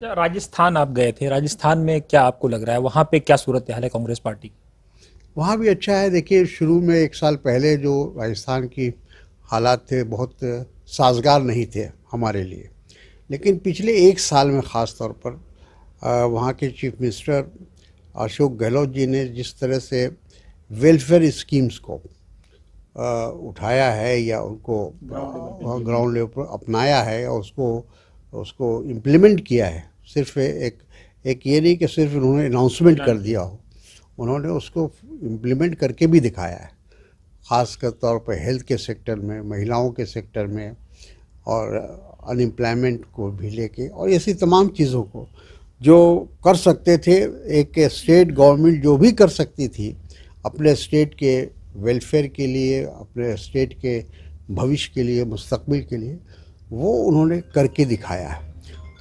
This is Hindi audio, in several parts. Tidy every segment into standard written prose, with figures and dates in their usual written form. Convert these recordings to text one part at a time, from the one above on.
राजस्थान आप गए थे, राजस्थान में क्या आपको लग रहा है, वहाँ पे क्या सूरत हाल है कांग्रेस पार्टी की? वहाँ भी अच्छा है। देखिए, शुरू में 1 साल पहले जो राजस्थान की हालात थे बहुत साजगार नहीं थे हमारे लिए। लेकिन पिछले 1 साल में ख़ास तौर पर वहाँ के चीफ मिनिस्टर अशोक गहलोत जी ने जिस तरह से वेलफेयर स्कीम्स को उठाया है या उनको ग्राउंड लेवल पर अपनाया है और उसको उसको इम्प्लीमेंट किया है। सिर्फ एक ये नहीं कि सिर्फ उन्होंने अनाउंसमेंट कर दिया हो, उन्होंने उसको इम्प्लीमेंट करके भी दिखाया है। ख़ास कर तौर पर हेल्थ के सेक्टर में, महिलाओं के सेक्टर में और अनएम्प्लॉयमेंट को भी लेके और ऐसी तमाम चीज़ों को जो कर सकते थे। एक स्टेट गवर्नमेंट जो भी कर सकती थी अपने स्टेट के वेलफेयर के लिए, अपने स्टेट के भविष्य के लिए, मुस्तकबिल के लिए, वो उन्होंने करके दिखाया है।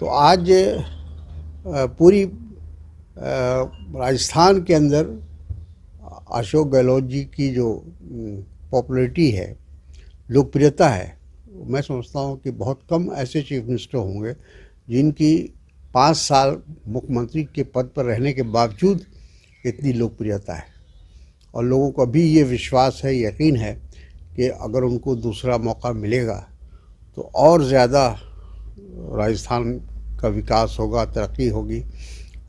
तो आज पूरी राजस्थान के अंदर अशोक गहलोत जी की जो पॉपुलैरिटी है, लोकप्रियता है, मैं समझता हूँ कि बहुत कम ऐसे चीफ मिनिस्टर होंगे जिनकी 5 साल मुख्यमंत्री के पद पर रहने के बावजूद इतनी लोकप्रियता है। और लोगों को अभी ये विश्वास है, यकीन है कि अगर उनको दूसरा मौका मिलेगा तो और ज़्यादा राजस्थान का विकास होगा, तरक्की होगी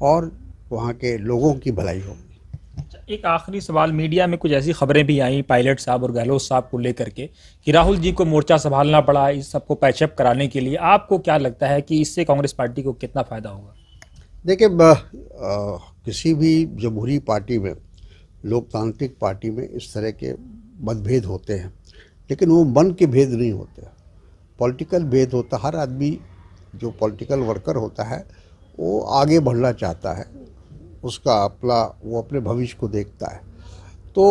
और वहाँ के लोगों की भलाई होगी। एक आखिरी सवाल, मीडिया में कुछ ऐसी खबरें भी आई पायलट साहब और गहलोत साहब को लेकर के कि राहुल जी को मोर्चा संभालना पड़ा इस सबको पैचअप कराने के लिए। आपको क्या लगता है कि इससे कांग्रेस पार्टी को कितना फ़ायदा होगा? देखिए, किसी भी जमहूरी पार्टी में, लोकतांत्रिक पार्टी में इस तरह के मतभेद होते हैं, लेकिन वो मन के भेद नहीं होते, पॉलिटिकल भेद होता। हर आदमी जो पॉलिटिकल वर्कर होता है वो आगे बढ़ना चाहता है, उसका अपना वो अपने भविष्य को देखता है। तो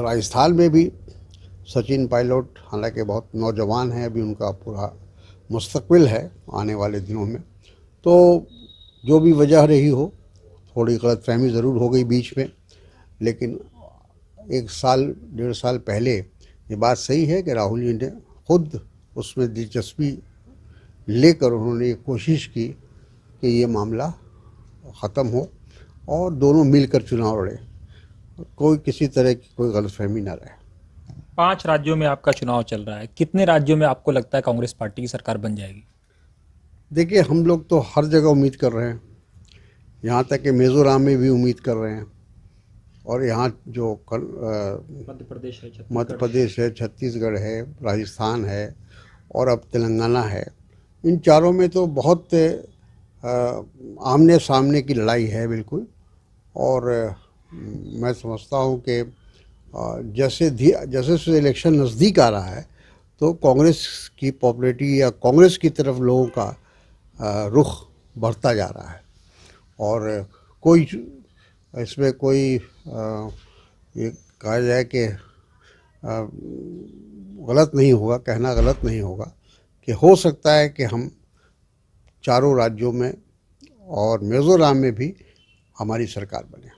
राजस्थान में भी सचिन पायलट हालांकि बहुत नौजवान हैं, अभी उनका पूरा मुस्तकबिल है आने वाले दिनों में। तो जो भी वजह रही हो, थोड़ी गलतफहमी ज़रूर हो गई बीच में, लेकिन 1 साल 1.5 साल पहले ये बात सही है कि राहुल जी ने खुद उसमें दिलचस्पी लेकर उन्होंने ये कोशिश की कि ये मामला ख़त्म हो और दोनों मिलकर चुनाव लड़े, कोई किसी तरह की कोई गलतफहमी ना रहे। 5 राज्यों में आपका चुनाव चल रहा है, कितने राज्यों में आपको लगता है कांग्रेस पार्टी की सरकार बन जाएगी? देखिए, हम लोग तो हर जगह उम्मीद कर रहे हैं, यहाँ तक कि मिज़ोरम में भी उम्मीद कर रहे हैं और यहाँ जो मध्य प्रदेश है, छत्तीसगढ़ है, राजस्थान है और अब तेलंगाना है। इन चारों में तो बहुत आमने सामने की लड़ाई है बिल्कुल। और मैं समझता हूँ कि जैसे जैसे इलेक्शन नज़दीक आ रहा है तो कांग्रेस की पॉपुलैरिटी या कांग्रेस की तरफ लोगों का रुख बढ़ता जा रहा है। और कोई इसमें कोई ये कहा जाए कि गलत नहीं होगा, कहना गलत नहीं होगा कि हो सकता है कि हम चारों राज्यों में और मिज़ोरम में भी हमारी सरकार बने।